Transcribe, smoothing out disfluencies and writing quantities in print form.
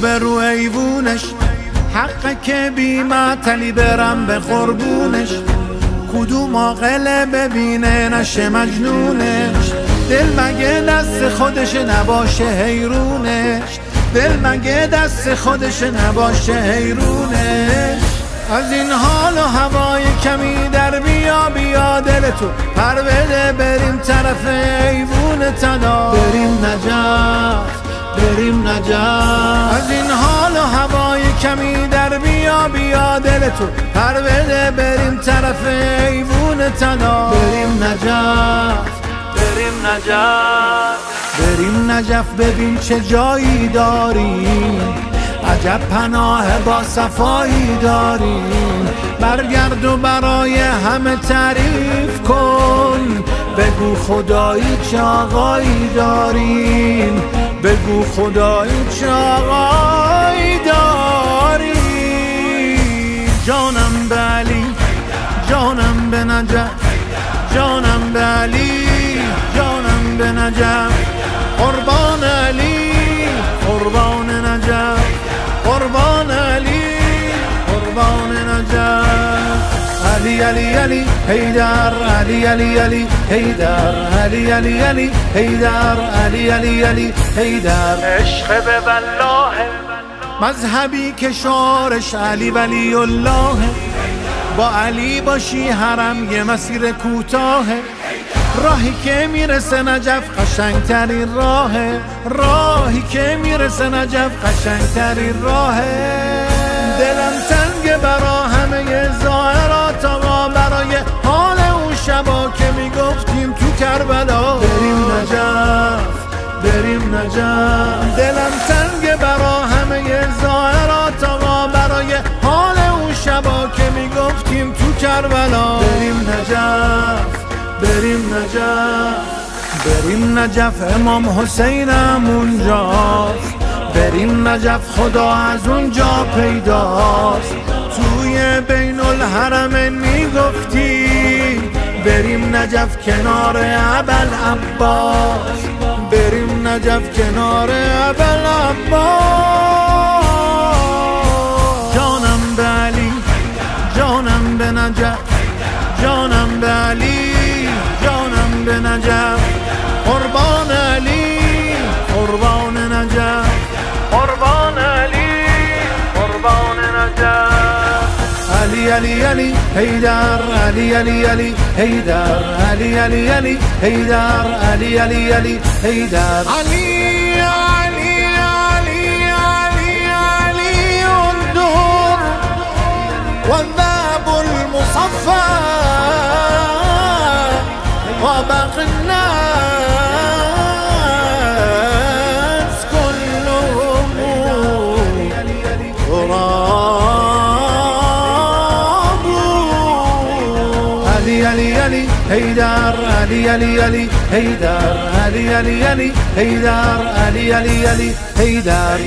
روبرو ایوونش، حقه که بی معطلی برم به قربونش. کدوم عاقله ببینه نشه مجنونش، دل مگه دست خودش نباشه حیرونش، دل مگه دست خودش نباشه حیرونش. از این حال و هوای کمی در بیا دل تو پر بده، بریم طرف ایوون طلا، بریم نجف بریم نجف. از این حال و هوای کمی در بیا دل تو پر بده، بریم طرف ایوون طلا، بریم نجف بریم نجف. بریم نجف ببین چه جایی داریم، عجب پناه با صفایی داریم. برگرد و برای همه تعریف کن، بگو خدایی چه آقایی داریم، بگو خدایی چه آقایی داریم. جانم به علی، جانم به نجف، جانم به علی، جانم به نجف. قربان علی، قربان نجف، قربان علی، قربان نجف. علی علی علی حیدر، علی علی علی حیدر، علی علی علی حیدر، علی علی علی حیدر. عشق به والله مذهبی که شعارش علی ولی الله، با علی باشی حرم یه مسیر کوتاهه. راهی که میرسه نجف قشنگترین راهه، راهی که میرسه نجف قشنگترین راهه. دلم تنگ برا همه ظاهرات آقا، برای حال اون شبا که میگفتیم تو کربلا، بریم نجف بریم نجف. دلم تنگ برا همه ظاهرات آقا، برای حال اون شبا که میگفتیم تو کربلا، بریم نجف بریم نجف. بریم نجف امام حسینم اونجاست، بریم نجف خدا از اونجا پیداست. توی بین الحرمین میگفتی بریم نجف کنار ابوالعباس، بریم نجف کنار ابوالعباس. جانم به علی، جانم به نجف، جانم به علی، جانم به نجف. قربان علی، قربان نجف، قربان علی، قربان نجف. علی علی علی حیدر، علی علی علی حیدر، علی علی علی حیدر، علی علی علی حیدر. علی علی علی علی علی الدور والذهب المصفى وباقي الناس كلهم غراب. علي علي علي حيدر، علي علي علي حيدر، علي علي علي حيدر، علي علي علي حيدر.